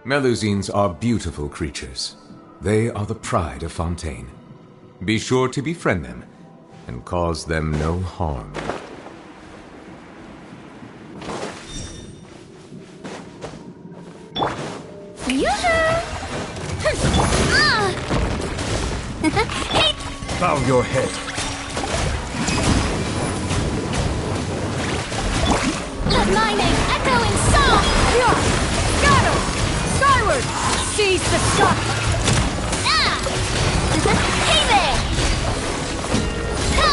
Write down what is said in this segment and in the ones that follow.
Melusines are beautiful creatures. They are the pride of Fontaine. Be sure to befriend them and cause them no harm. Bow your head. Let my name echo in song! Scatter! Skyward! Seize the sky! Hey there! Ha!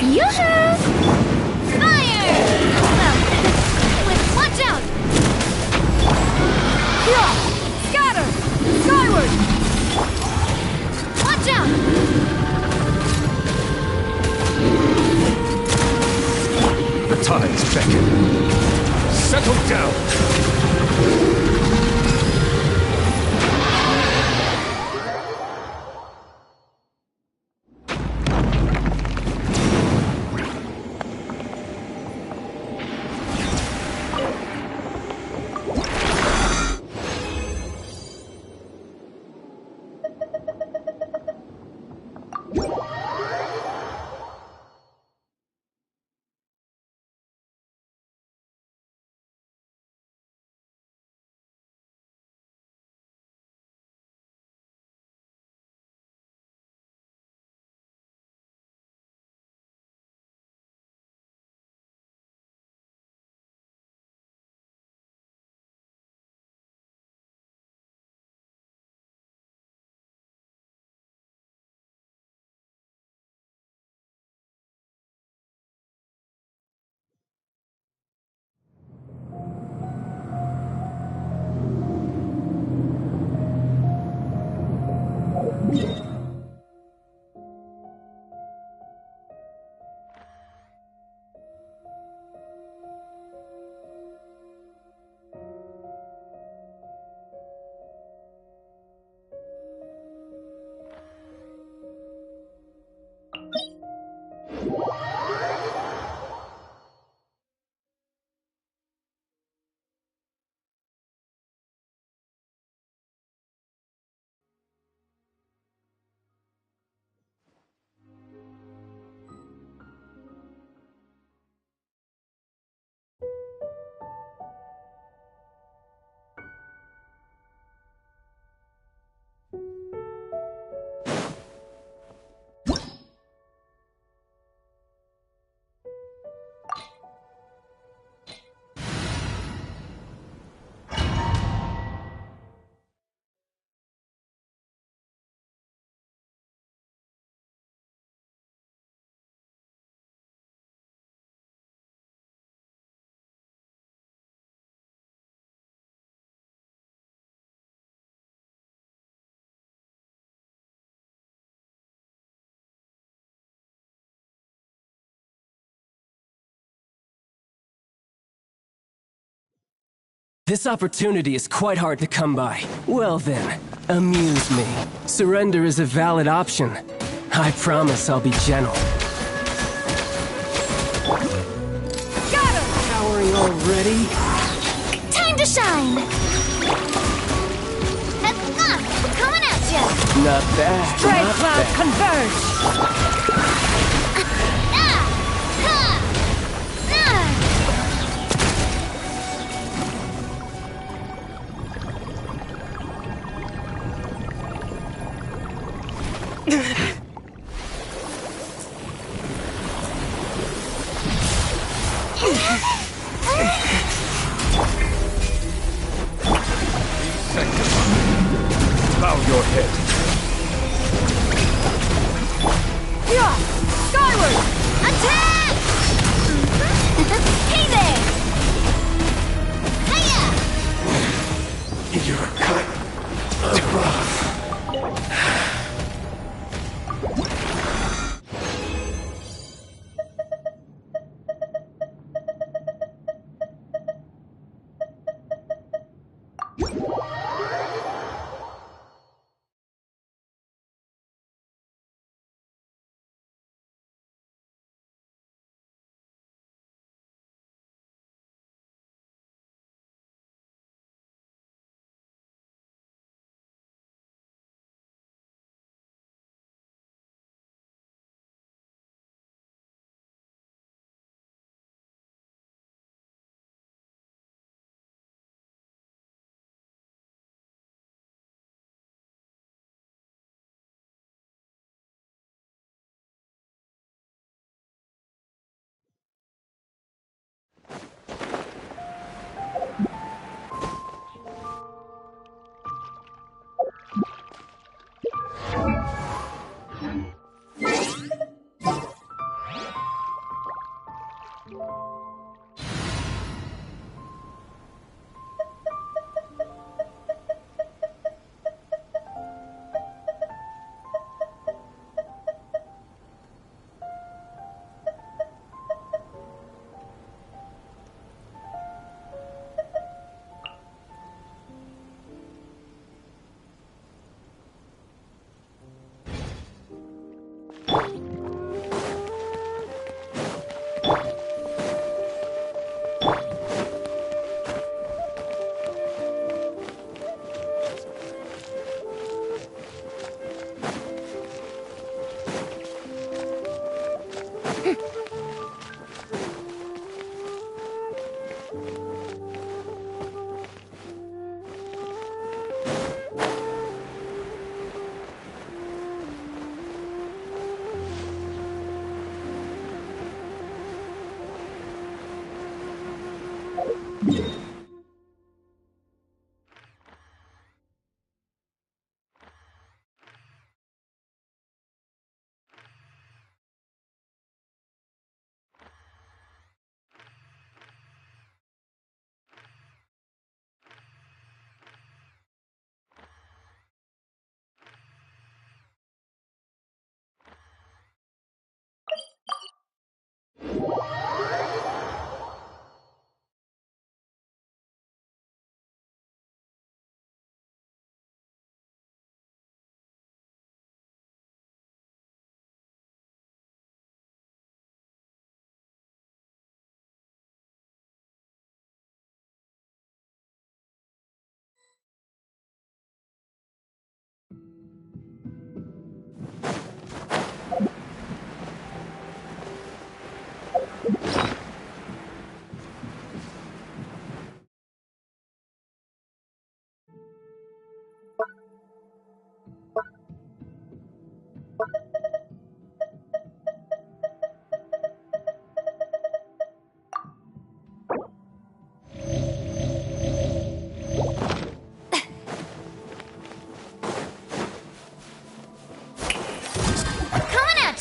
Yoo-hoo! Fire! Well, watch out! Yeah! Scatter! Skyward! Watch out! The tides beckon. Settle down! This opportunity is quite hard to come by. Well then, amuse me. Surrender is a valid option. I promise I'll be gentle. Got him! Cowering already? Time to shine! Coming at ya! Not bad. Stray not cloud bad. converge! Bow your head. Yeah! Skyward! Attack! Hey there! Hiya! You're cut too rough.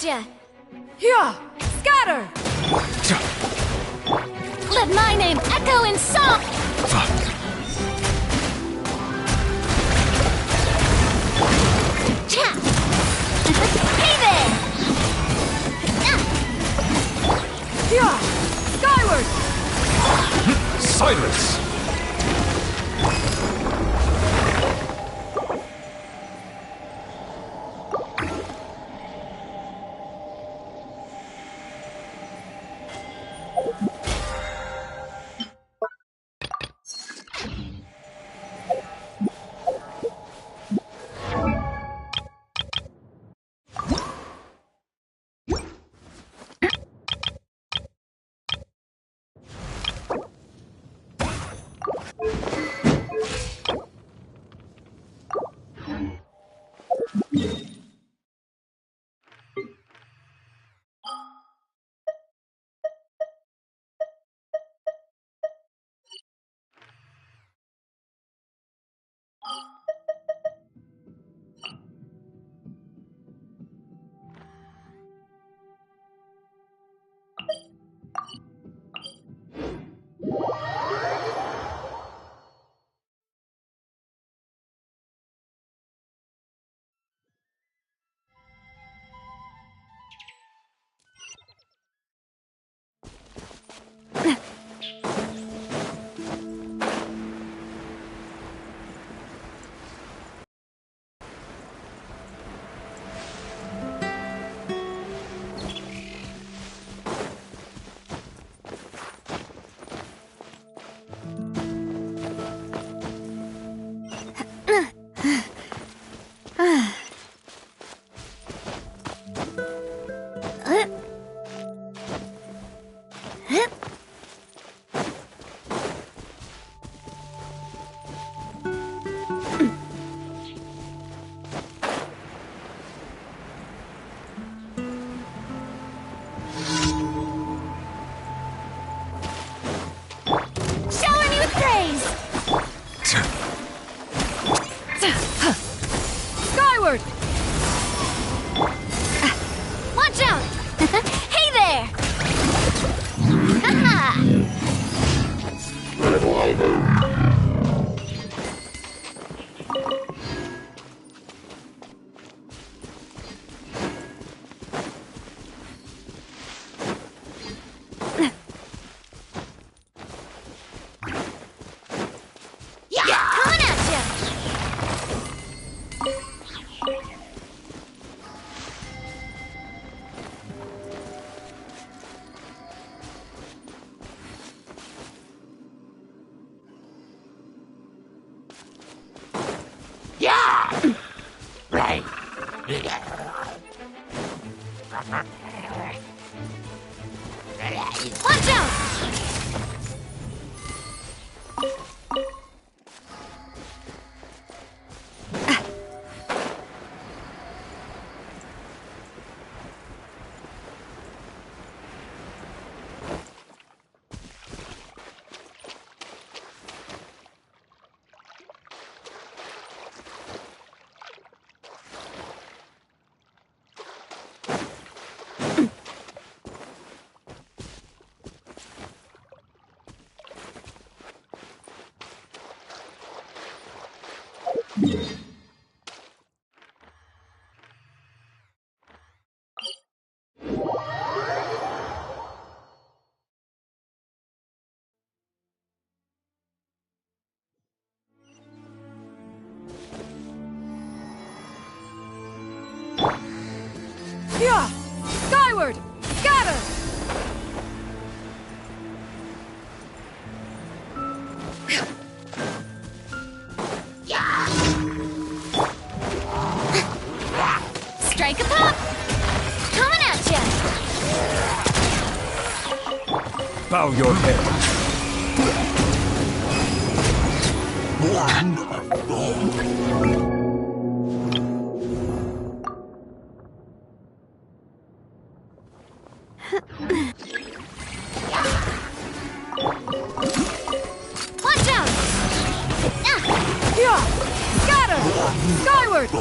Ya. Yeah! Scatter! Let my name echo in song! Cha! Hey there! Yeah! Skyward! Silence! Skyward! Watch out! Hey there! Haha! Coming at ya! Watch out! Yeah! Skyward! Scatter! Strike a pop! Coming at ya! Bow your head. Watch out! Yeah! Scatter! Skyward!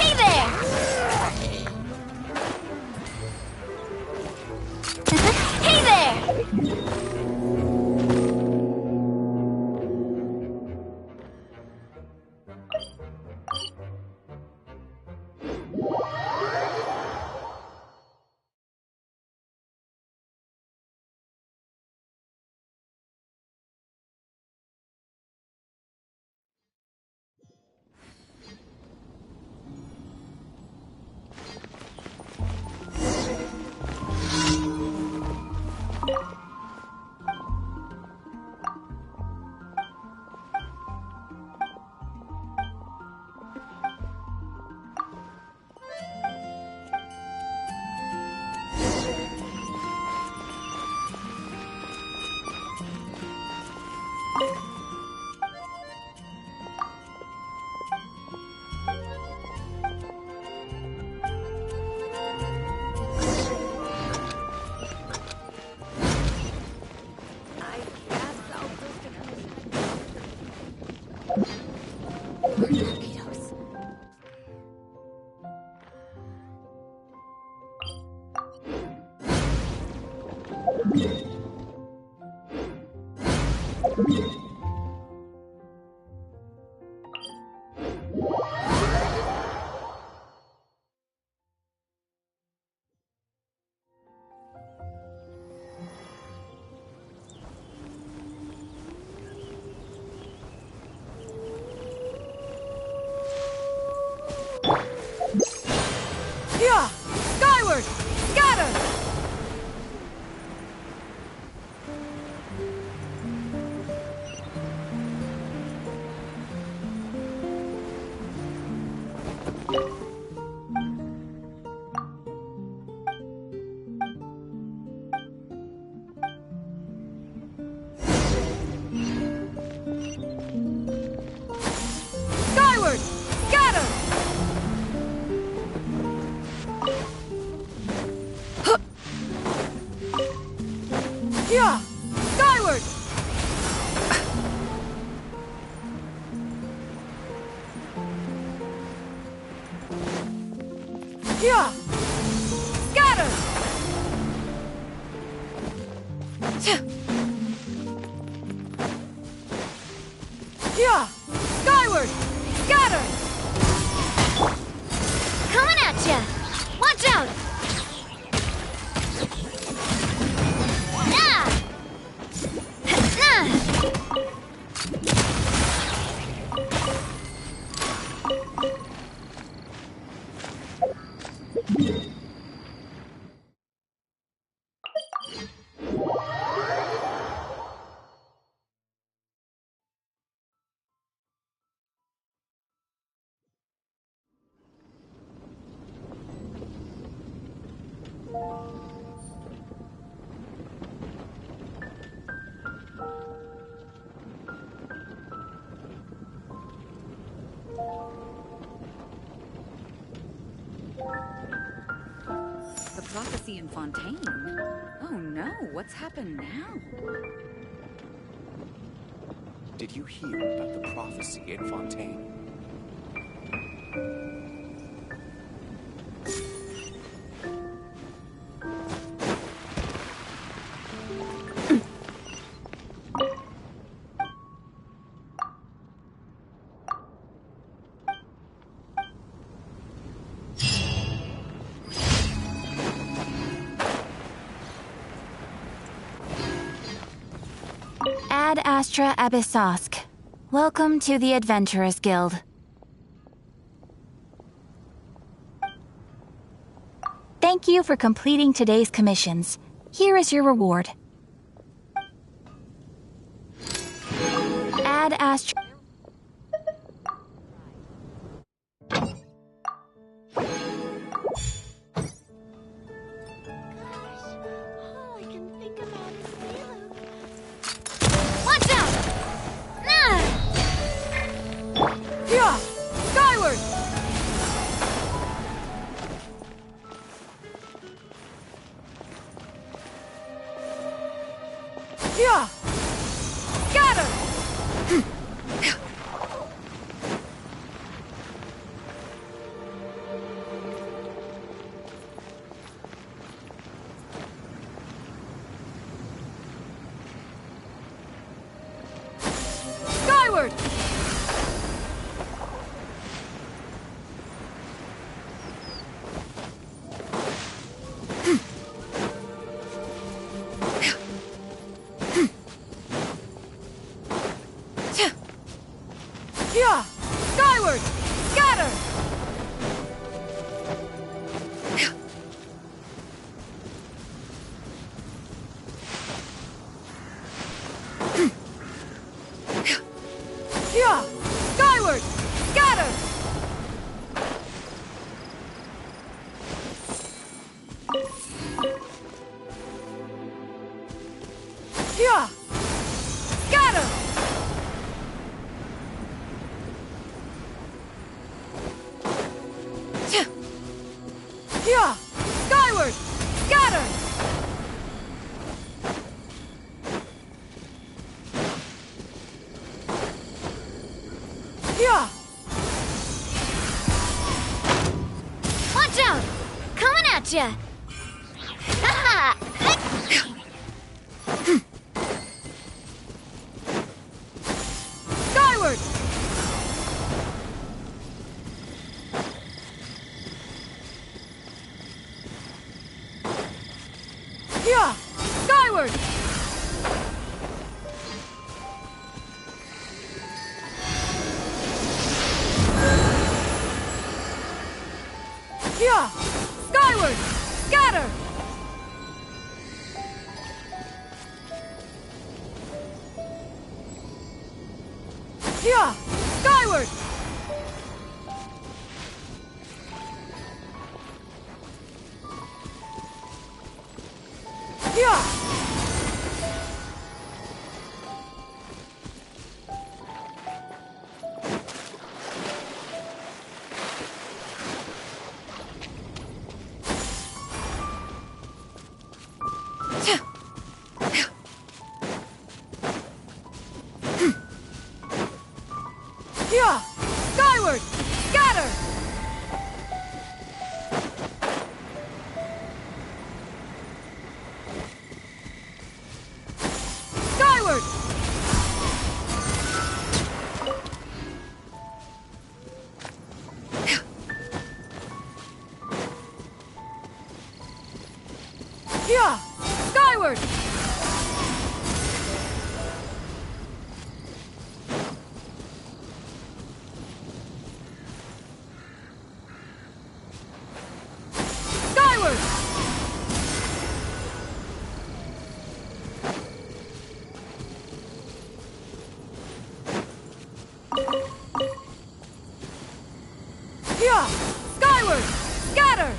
Hey there! Hey there! Yeah! Skyward! Scatter! Skyward! Scatter! Yeah! Skyward! Yeah! Scatter! Yeah! Skyward! Scatter! Coming at ya! Watch out! Ah! The prophecy in Fontaine? Oh no, what's happened now? Did you hear about the prophecy in Fontaine? Ad Astra Abyssosk. Welcome to the Adventurers Guild. Thank you for completing today's commissions. Here is your reward. Ad Astra... Watch out! Yeah! Skyward! Yeah! Scatter! Skyward! Yeah! Skyward! Scatter! Yeah! Skyward! Scatter! Yeah! Scatter! Yeah! Skyward! Scatter! Yeah! Watch out! Coming at ya! Haha! Here! Skyward! Scatter! Here! Skyward! Here! Here! Skyward! Scatter! Skyward! Here! Skyward! Skyward! Here! Skyward! Scatter!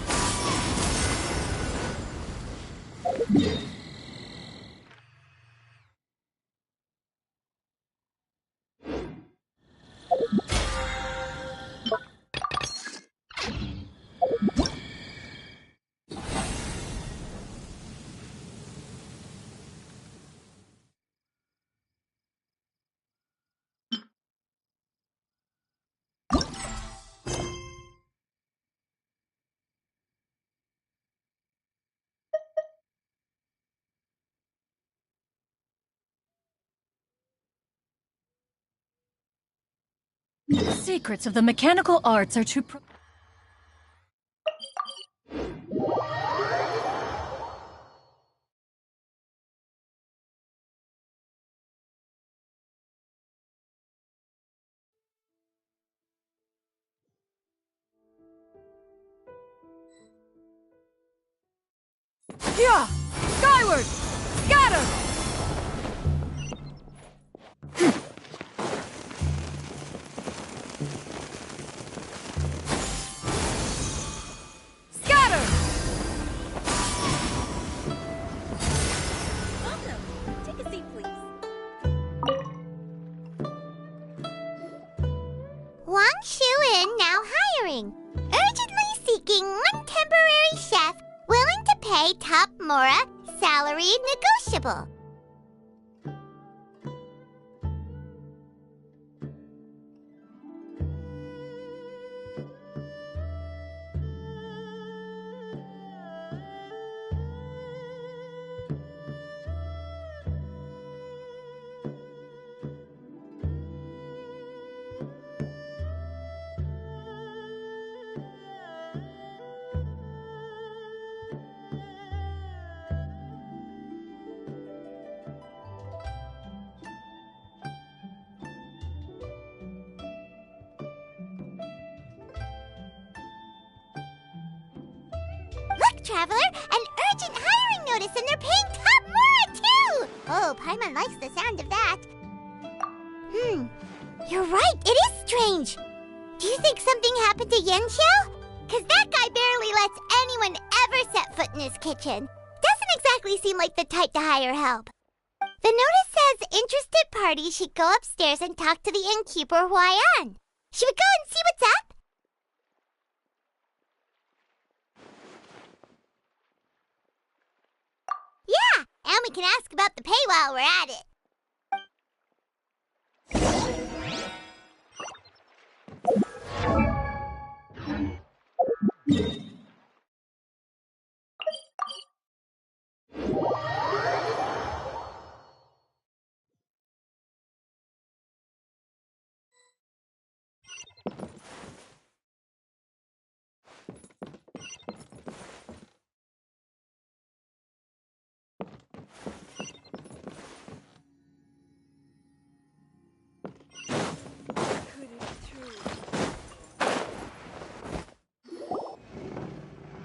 The secrets of the mechanical arts are to Here! Skyward! Scatter! Scatter! Welcome. Take a seat, please. Wang Shu-in now hiring. Urgently seeking one temporary chef willing to pay top Mora, salary negotiable. Look, Traveler, an urgent hiring notice and they're paying top Mora too! Oh, Paimon likes the sound of that. You're right, it is strange. Do you think something happened to Xiao? Cause that guy barely lets anyone ever set foot in his kitchen. Doesn't exactly seem like the type to hire help. The notice says interested parties should go upstairs and talk to the innkeeper Huayan. Should we go and see what's up? Yeah, and we can ask about the pay while we're at it.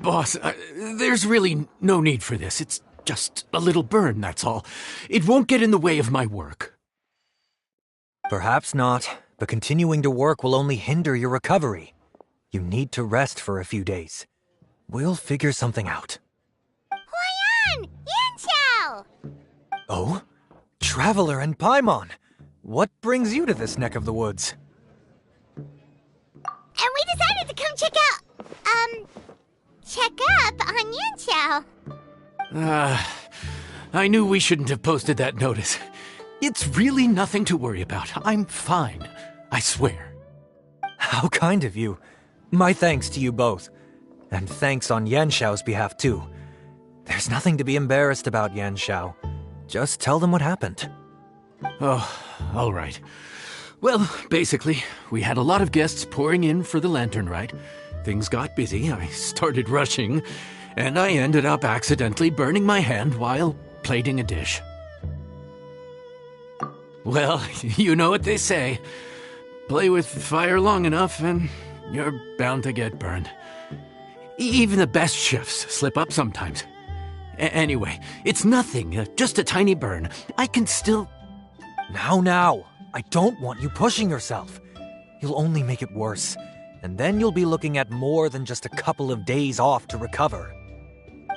Boss, there's really no need for this. It's just a little burn, that's all. It won't get in the way of my work. Perhaps not, but continuing to work will only hinder your recovery. You need to rest for a few days. We'll figure something out. Huayan! Yanxiao! Oh? Traveler and Paimon! What brings you to this neck of the woods? And we decided to come check up on Yanxiao. I knew we shouldn't have posted that notice. It's really nothing to worry about. I'm fine. I swear. How kind of you. My thanks to you both. And thanks on Yanxiao's behalf, too. There's nothing to be embarrassed about, Yanxiao. Just tell them what happened. Oh, all right. Well, basically, we had a lot of guests pouring in for the lantern rite. Things got busy, I started rushing, and I ended up accidentally burning my hand while plating a dish. Well, you know what they say. Play with fire long enough and you're bound to get burned. Even the best chefs slip up sometimes. Anyway, it's nothing, just a tiny burn. I can still... Now, I don't want you pushing yourself. You'll only make it worse, and then you'll be looking at more than just a couple of days off to recover.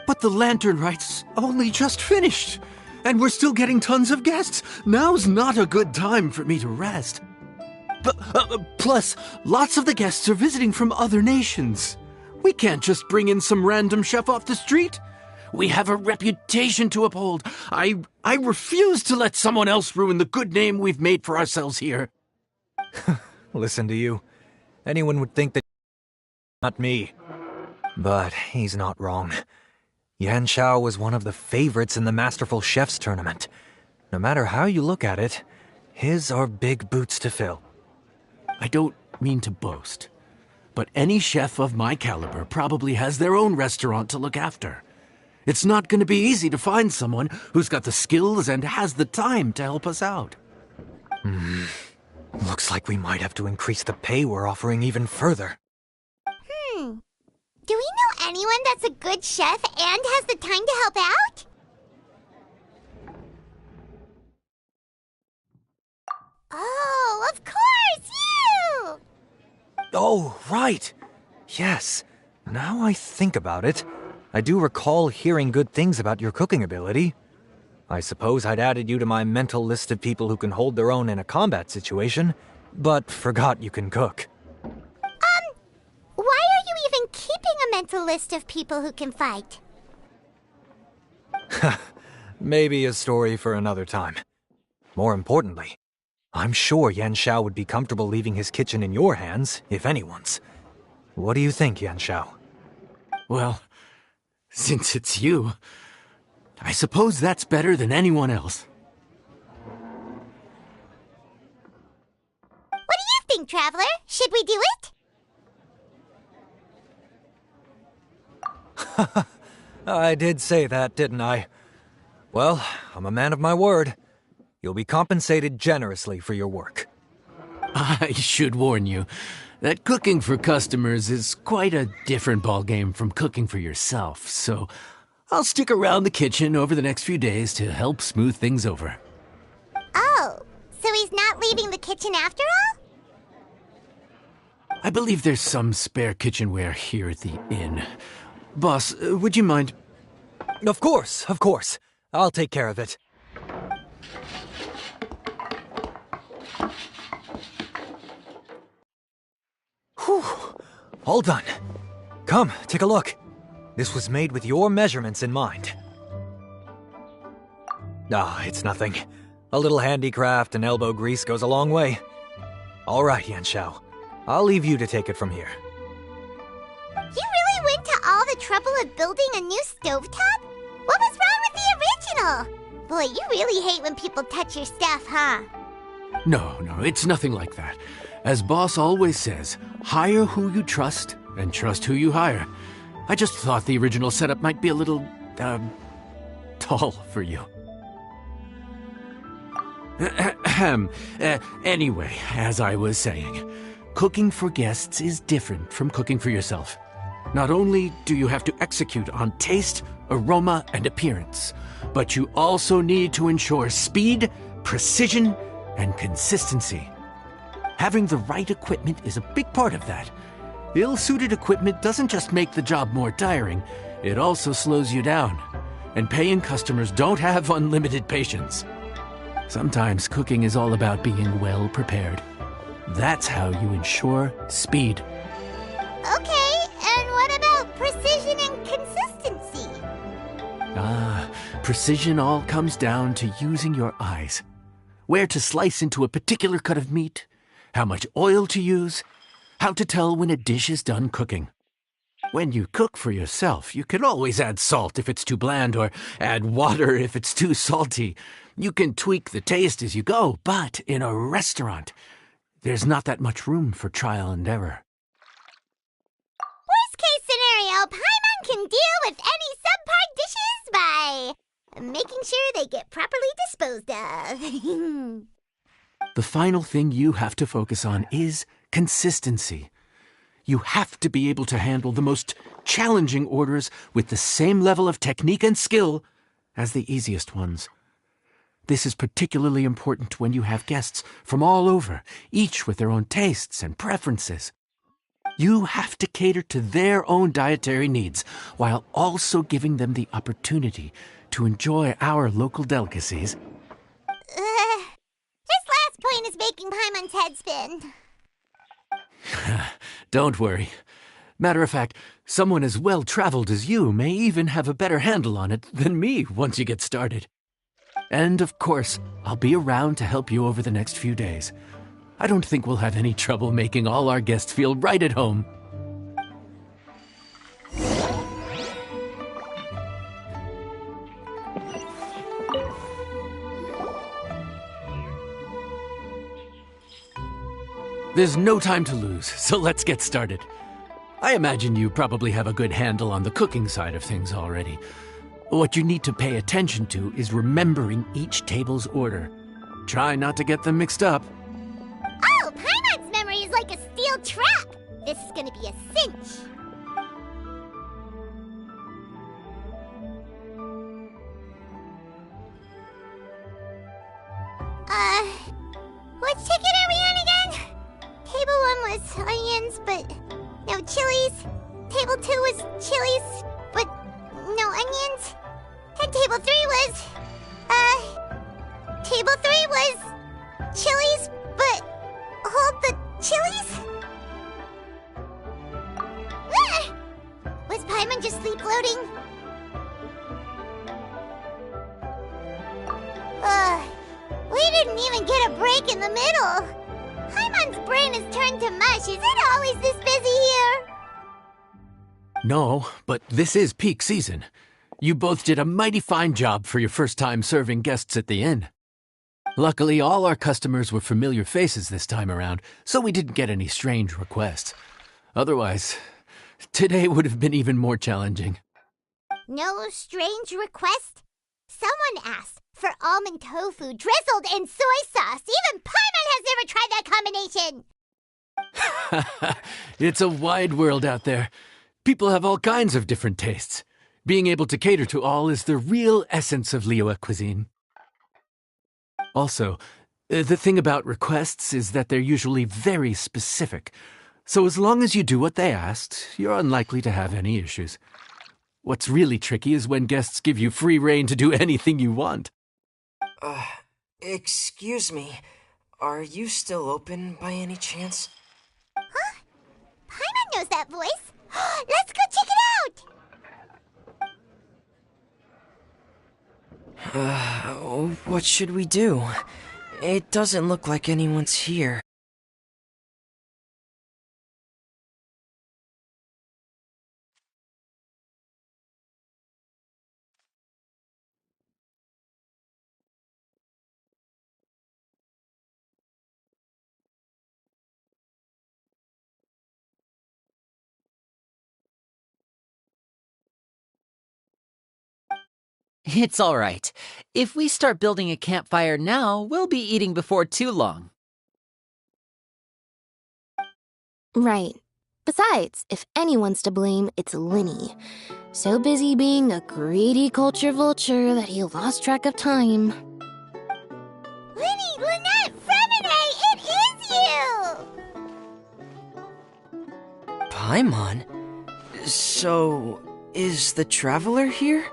But the lantern rite's only just finished, and we're still getting tons of guests. Now's not a good time for me to rest. Plus, lots of the guests are visiting from other nations. We can't just bring in some random chef off the street. We have a reputation to uphold. I refuse to let someone else ruin the good name we've made for ourselves here. Listen to you. Anyone would think that... Not me. But he's not wrong. Yanxiao was one of the favorites in the Masterful Chefs tournament. No matter how you look at it, his are big boots to fill. I don't mean to boast, but any chef of my caliber probably has their own restaurant to look after. It's not going to be easy to find someone who's got the skills and has the time to help us out. Looks like we might have to increase the pay we're offering even further. Do we know anyone that's a good chef and has the time to help out? Oh, of course, you! Oh, right. Yes. Now I think about it, I do recall hearing good things about your cooking ability. I suppose I'd added you to my mental list of people who can hold their own in a combat situation, but forgot you can cook. Why are you even keeping a mental list of people who can fight? Maybe a story for another time. More importantly, I'm sure Yanxiao would be comfortable leaving his kitchen in your hands, if anyone's. What do you think, Yanxiao? Well, since it's you, I suppose that's better than anyone else. What do you think, Traveler? Should we do it? I did say that, didn't I? Well, I'm a man of my word. You'll be compensated generously for your work. I should warn you that cooking for customers is quite a different ballgame from cooking for yourself, so I'll stick around the kitchen over the next few days to help smooth things over. Oh, so he's not leaving the kitchen after all? I believe there's some spare kitchenware here at the inn. Boss, would you mind? Of course. I'll take care of it. Whew. All done. Come, take a look. This was made with your measurements in mind. It's nothing. A little handicraft and elbow grease goes a long way. All right, Yanxiao. I'll leave you to take it from here. You really went to all the trouble of building a new stovetop? What was wrong with the original? Boy, you really hate when people touch your stuff, huh? No, it's nothing like that. As Boss always says, hire who you trust and trust who you hire. I just thought the original setup might be a little, tall for you. Anyway, as I was saying, cooking for guests is different from cooking for yourself. Not only do you have to execute on taste, aroma, and appearance, but you also need to ensure speed, precision, and consistency. Having the right equipment is a big part of that. Ill-suited equipment doesn't just make the job more tiring, it also slows you down. And paying customers don't have unlimited patience. Sometimes cooking is all about being well prepared. That's how you ensure speed. Okay, and what about precision and consistency? Precision all comes down to using your eyes. Where to slice into a particular cut of meat, how much oil to use, how to tell when a dish is done cooking. When you cook for yourself, you can always add salt if it's too bland or add water if it's too salty. You can tweak the taste as you go, but in a restaurant, there's not that much room for trial and error. Worst case scenario, Paimon can deal with any subpar dishes by making sure they get properly disposed of. The final thing you have to focus on is consistency. You have to be able to handle the most challenging orders with the same level of technique and skill as the easiest ones. This is particularly important when you have guests from all over, each with their own tastes and preferences. You have to cater to their own dietary needs while also giving them the opportunity to enjoy our local delicacies. This last point is making Paimon's head spin. Don't worry. Matter of fact, someone as well-traveled as you may even have a better handle on it than me once you get started. And of course, I'll be around to help you over the next few days. I don't think we'll have any trouble making all our guests feel right at home. There's no time to lose, so let's get started. I imagine you probably have a good handle on the cooking side of things already. What you need to pay attention to is remembering each table's order. Try not to get them mixed up. Oh, Paimon's memory is like a steel trap. This is gonna be a cinch. Which ticket are we on again? Table 1 was onions, but no chilies. Table 2 was chilies, but no onions. And table 3 was... Table 3 was... chilies, but... hold the chilies? Ah! Was Paimon just sleep-loading? We didn't even get a break in the middle. Paimon's brain has turned to mush. Is it always this busy here? No, but this is peak season. You both did a mighty fine job for your first time serving guests at the inn. Luckily, all our customers were familiar faces this time around, so we didn't get any strange requests. Otherwise, today would have been even more challenging. No strange request? Someone asked for almond tofu drizzled in soy sauce. Even Paimon has never tried that combination. It's a wide world out there. People have all kinds of different tastes. Being able to cater to all is the real essence of Liyue cuisine. Also, the thing about requests is that they're usually very specific. So as long as you do what they asked, you're unlikely to have any issues. What's really tricky is when guests give you free rein to do anything you want. Excuse me. Are you still open by any chance? Huh? Paimon knows that voice. Let's go check it out! What should we do? It doesn't look like anyone's here. It's all right. If we start building a campfire now, we'll be eating before too long. Right. Besides, if anyone's to blame, it's Linny. So busy being a greedy culture vulture that he lost track of time. Linny, Lynette, Fremine, it is you! Paimon? So, is the Traveler here?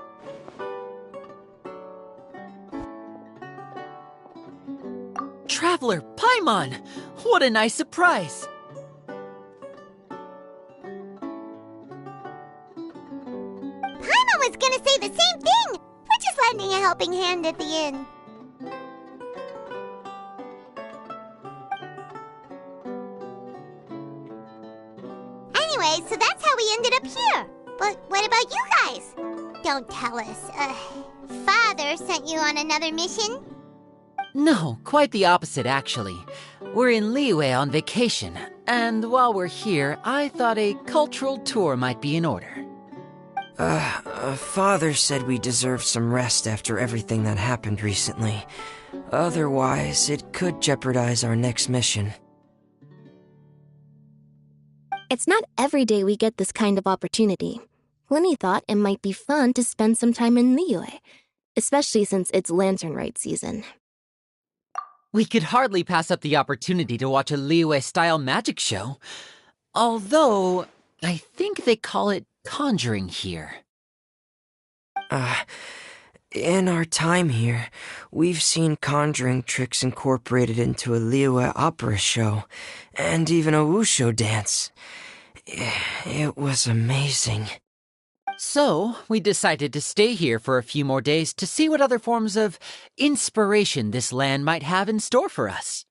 Traveler, Paimon! What a nice surprise! Paimon was gonna say the same thing! We're just lending a helping hand at the inn. Anyway, so that's how we ended up here. But what about you guys? Don't tell us. Father sent you on another mission? No, quite the opposite, actually. We're in Liyue on vacation, and while we're here, I thought a cultural tour might be in order. Father said we deserve some rest after everything that happened recently. Otherwise, it could jeopardize our next mission. It's not every day we get this kind of opportunity. Linny thought it might be fun to spend some time in Liyue, especially since it's Lantern Rite season. We could hardly pass up the opportunity to watch a Liyue-style magic show. Although, I think they call it conjuring here. In our time here, we've seen conjuring tricks incorporated into a Liyue opera show, and even a wushu dance. It was amazing. So, we decided to stay here for a few more days to see what other forms of inspiration this land might have in store for us.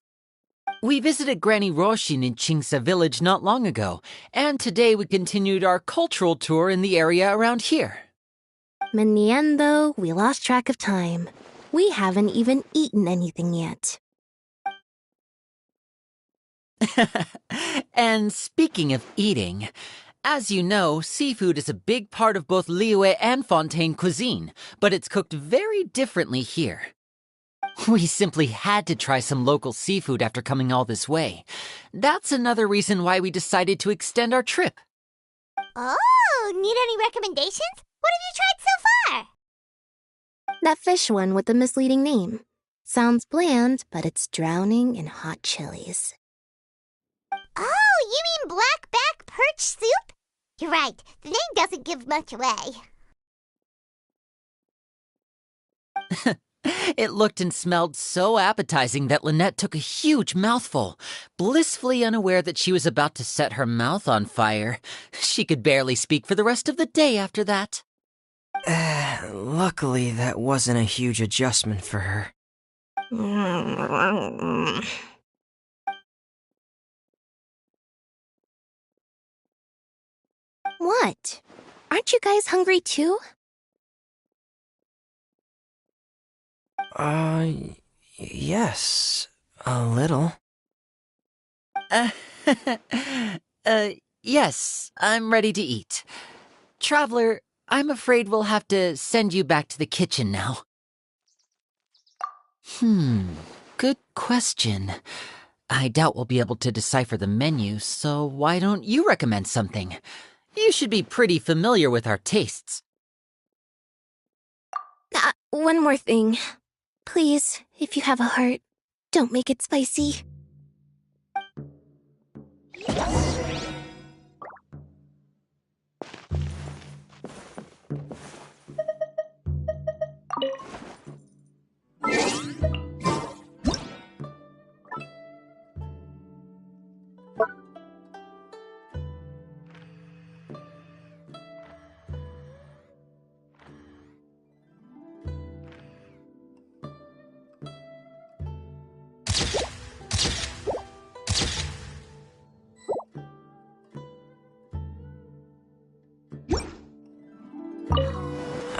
We visited Granny Roshin in Qingsa village not long ago, and today we continued our cultural tour in the area around here. In the end, though, we lost track of time. We haven't even eaten anything yet. And speaking of eating, as you know, seafood is a big part of both Liyue and Fontaine cuisine, but it's cooked very differently here. We simply had to try some local seafood after coming all this way. That's another reason why we decided to extend our trip. Oh, need any recommendations? What have you tried so far? That fish one with the misleading name. Sounds bland, but it's drowning in hot chilies. Oh, you mean blackback perch soup? You're right, the name doesn't give much away. It looked and smelled so appetizing that Lynette took a huge mouthful, blissfully unaware that she was about to set her mouth on fire. She could barely speak for the rest of the day after that. Luckily, that wasn't a huge adjustment for her. What? Aren't you guys hungry too? Yes, a little. Yes, I'm ready to eat. Traveler, I'm afraid we'll have to send you back to the kitchen now. Good question. I doubt we'll be able to decipher the menu, so why don't you recommend something? You should be pretty familiar with our tastes. One more thing. Please, if you have a heart, don't make it spicy.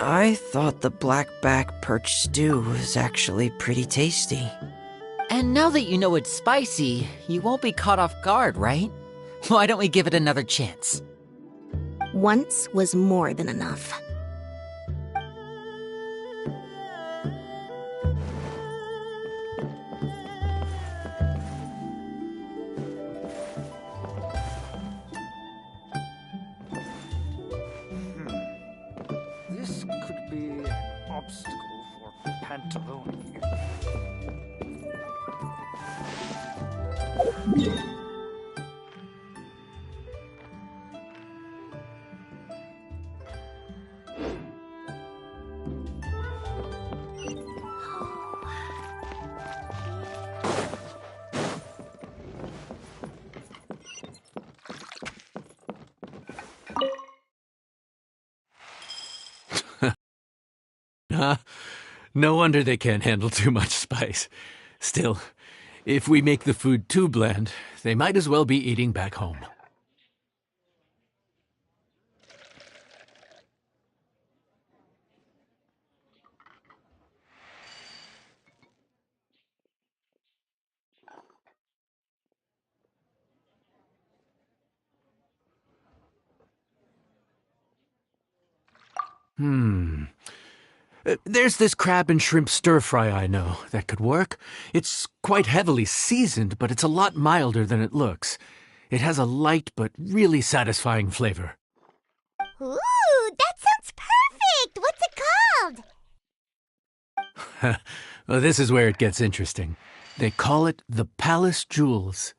I thought the blackback perch stew was actually pretty tasty. And now that you know it's spicy, you won't be caught off guard, right? Why don't we give it another chance? Once was more than enough. pantaloon. No wonder they can't handle too much spice. Still, if we make the food too bland, they might as well be eating back home. There's this crab and shrimp stir-fry I know that could work. It's quite heavily seasoned, but it's a lot milder than it looks. It has a light but really satisfying flavor. Ooh, that sounds perfect! What's it called? Well, this is where it gets interesting. They call it the Palace Jewels.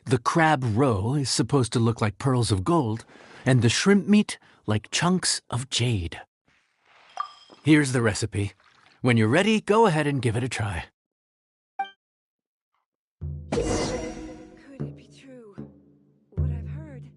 The crab roe is supposed to look like pearls of gold, and the shrimp meat like chunks of jade. Here's the recipe. When you're ready, go ahead and give it a try. Could it be true? What I've heard?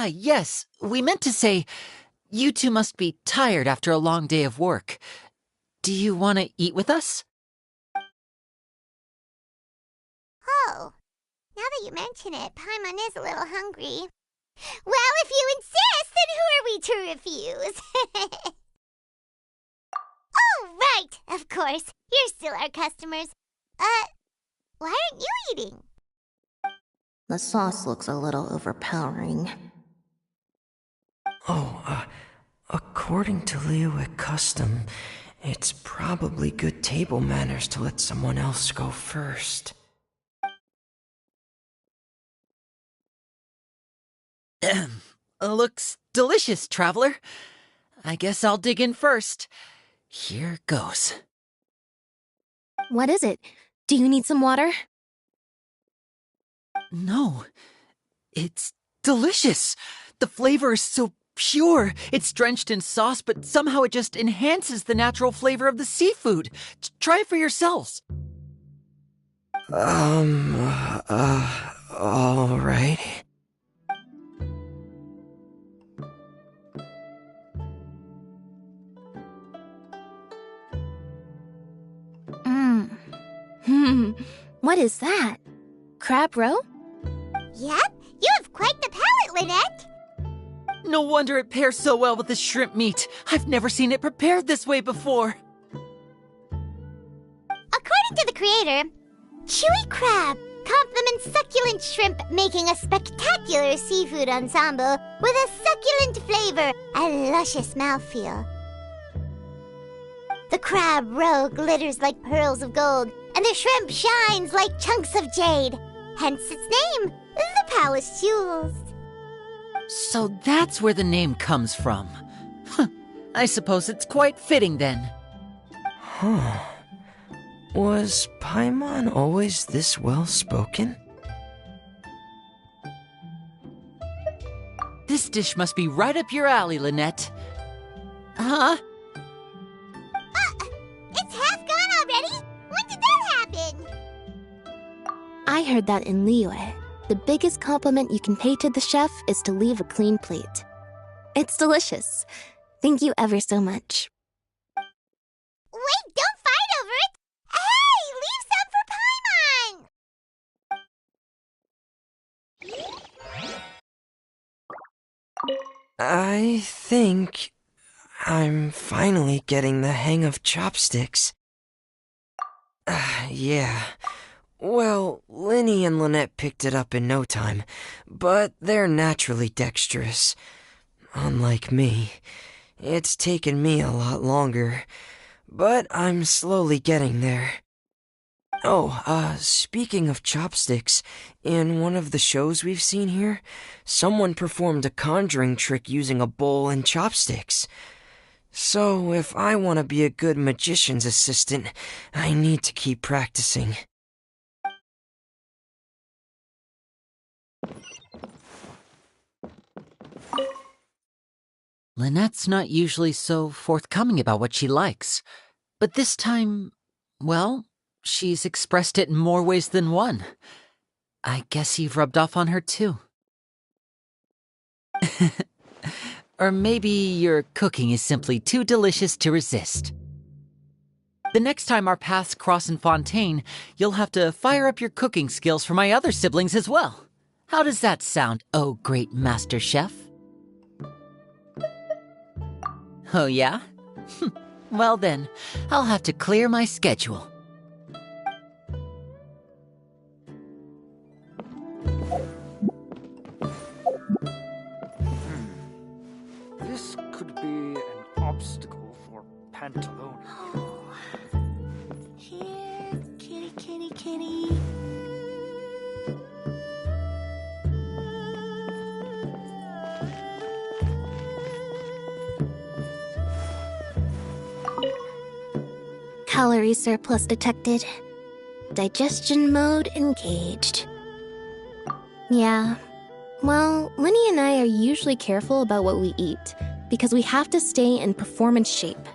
Yes. We meant to say, you two must be tired after a long day of work. Do you want to eat with us? Oh, now that you mention it, Paimon is a little hungry. Well, if you insist, then who are we to refuse? Oh, right, of course. You're still our customers. Why aren't you eating? The sauce looks a little overpowering. According to Liyue custom, it's probably good table manners to let someone else go first. Looks delicious, traveler. I guess I'll dig in first. Here goes. What is it? Do you need some water? No. It's delicious. The flavor is so pure. It's drenched in sauce, but somehow it just enhances the natural flavor of the seafood. Try it for yourselves. Alright. What is that? Crab roe? Yep, you have quite the palate, Lynette. No wonder it pairs so well with the shrimp meat. I've never seen it prepared this way before. According to the creator, chewy crab complements succulent shrimp, making a spectacular seafood ensemble with a succulent flavor and luscious mouthfeel. The crab roe glitters like pearls of gold, and the shrimp shines like chunks of jade. Hence its name, the Palace Jewels. So that's where the name comes from. I suppose it's quite fitting then. Was Paimon always this well-spoken? This dish must be right up your alley, Lynette. Huh? It's half gone already? When did that happen? I heard that in Liyue, the biggest compliment you can pay to the chef is to leave a clean plate. It's delicious. Thank you ever so much. Wait, don't fight over it! Hey, leave some for Paimon! I think I'm finally getting the hang of chopsticks. Yeah. Well, Linny and Lynette picked it up in no time, but they're naturally dexterous. Unlike me, it's taken me a lot longer, but I'm slowly getting there. Speaking of chopsticks, in one of the shows we've seen here, someone performed a conjuring trick using a bowl and chopsticks. So if I want to be a good magician's assistant, I need to keep practicing. Lynette's not usually so forthcoming about what she likes. But this time, well, she's expressed it in more ways than one. I guess you've rubbed off on her too. Or maybe your cooking is simply too delicious to resist. The next time our paths cross in Fontaine, you'll have to fire up your cooking skills for my other siblings as well. How does that sound, oh great master chef? Oh yeah? Well then, I'll have to clear my schedule. This could be an obstacle for Pantaloon. Here, kitty, kitty, kitty. Calorie surplus detected. Digestion mode engaged. Yeah. Well, Linny and I are usually careful about what we eat, because we have to stay in performance shape.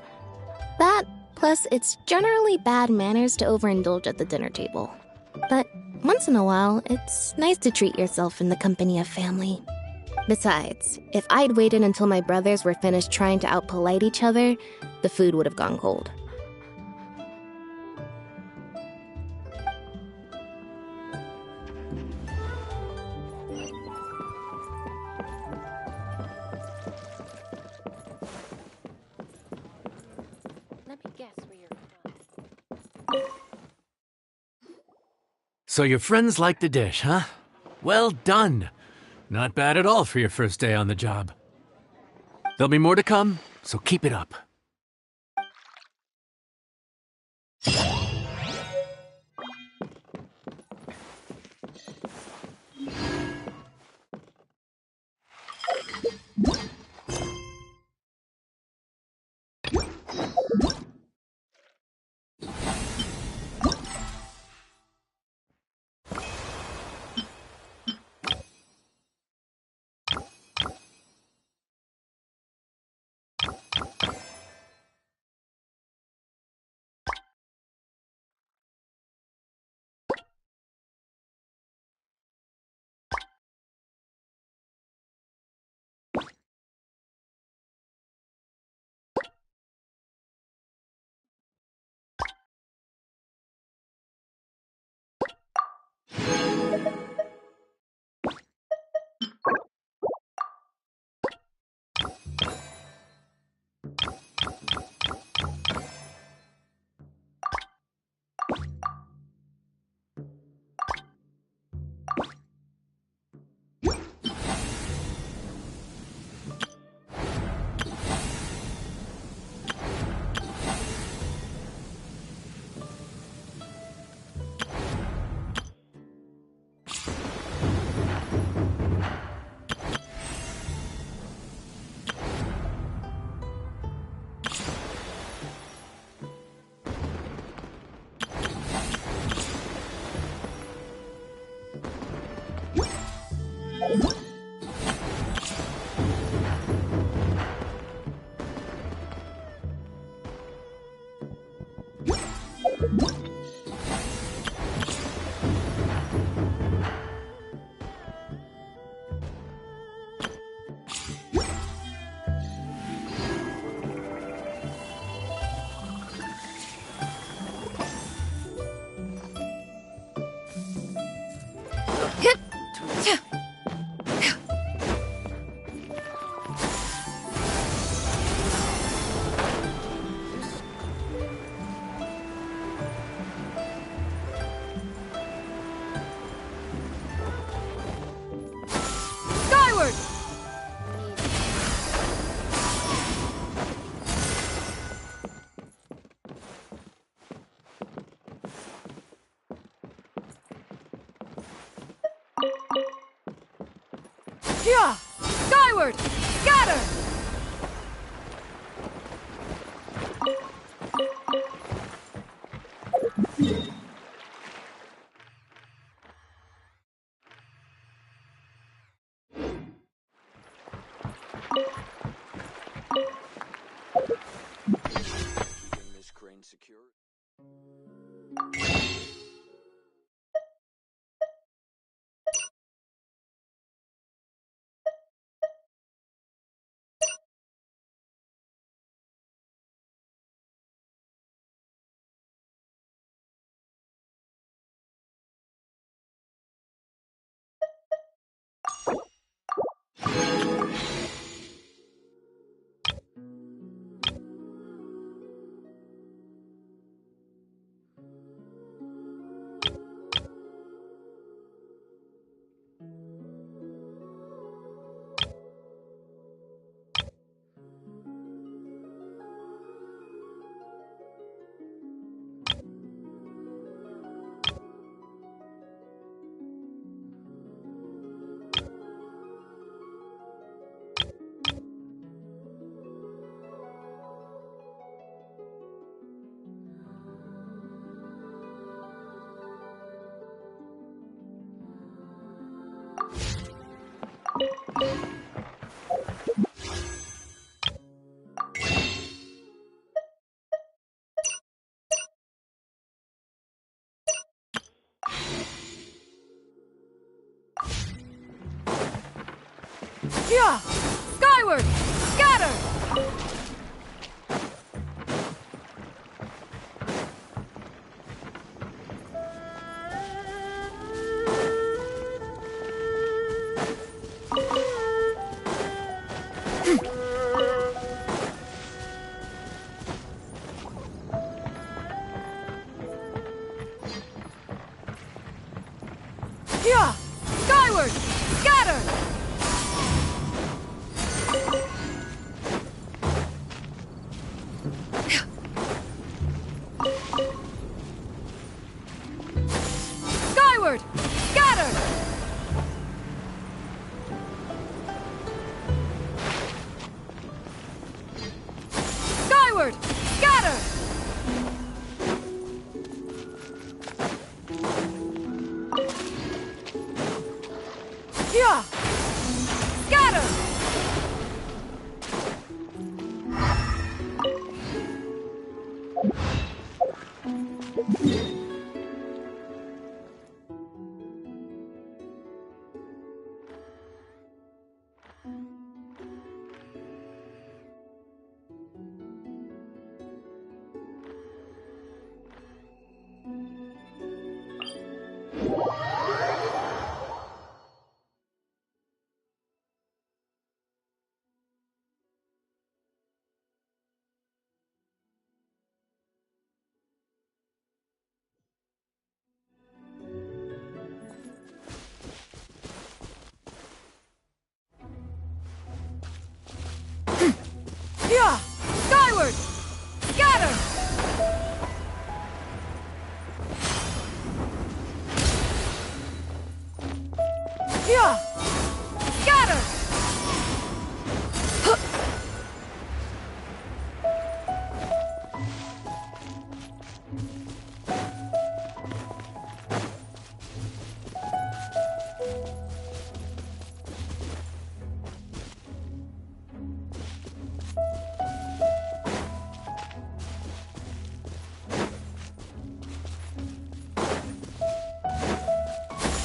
That, Plus, it's generally bad manners to overindulge at the dinner table. But once in a while, it's nice to treat yourself in the company of family. Besides, if I'd waited until my brothers were finished trying to out-polite each other, the food would have gone cold. Let me guess where you're from. So your friends like the dish, huh? Well done. Not bad at all for your first day on the job. There'll be more to come, so keep it up. Skyward! Yeah! Skyward! Scatter! This crane secure? Here! Skyward! Scatter! Here! Skyward! Scatter! Skyward! Scatter! Skyward! Scatter! Here! Scatter! Here! Skyward! Scatter! Here! Scatter!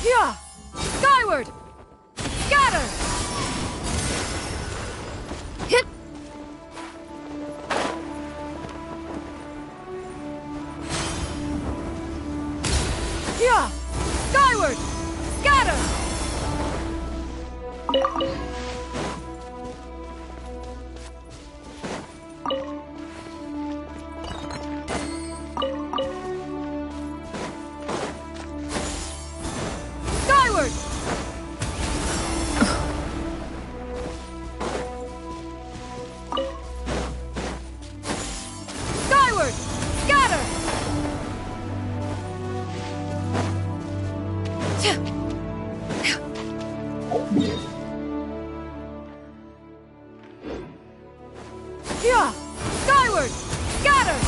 Here! Skyward! Scatter! Hit! Here! Skyward! Scatter! Skyward! Skyward! Scatter! Here! Skyward! Scatter!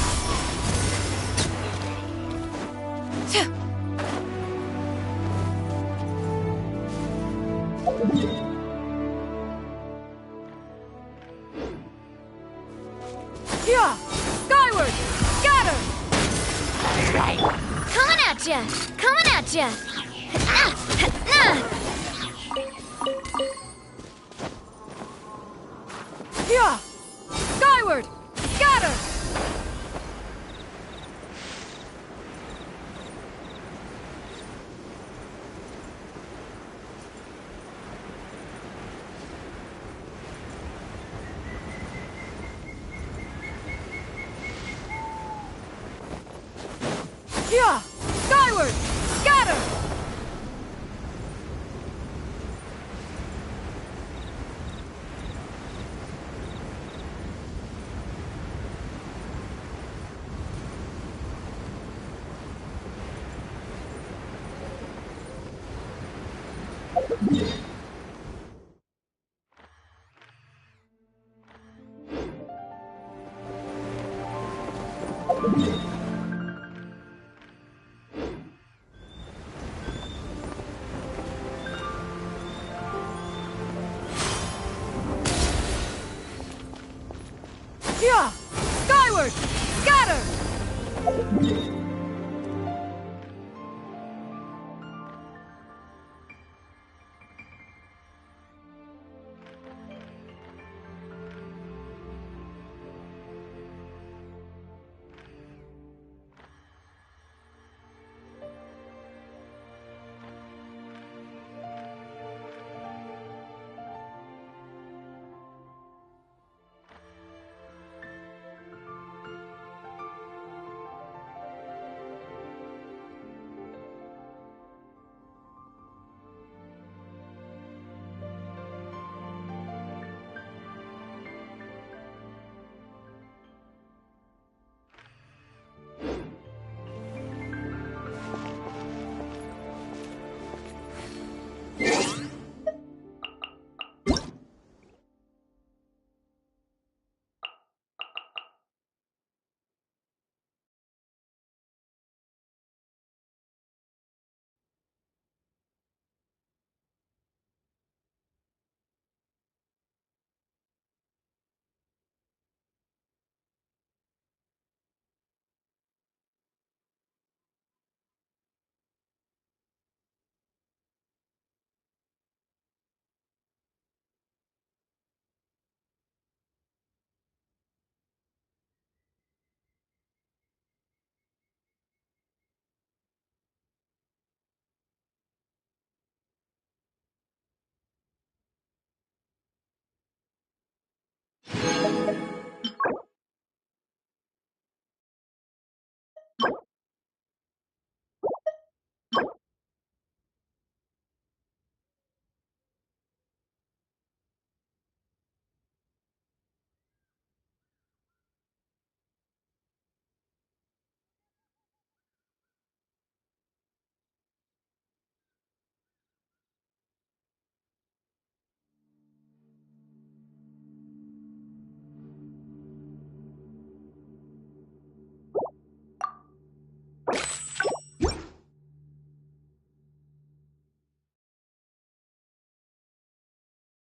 Here! Skyward! Scatter! Coming at ya! Coming at ya! Here! Skyward! Scatter! Here! Skyward! Scatter! Here! Skyward! Scatter! What?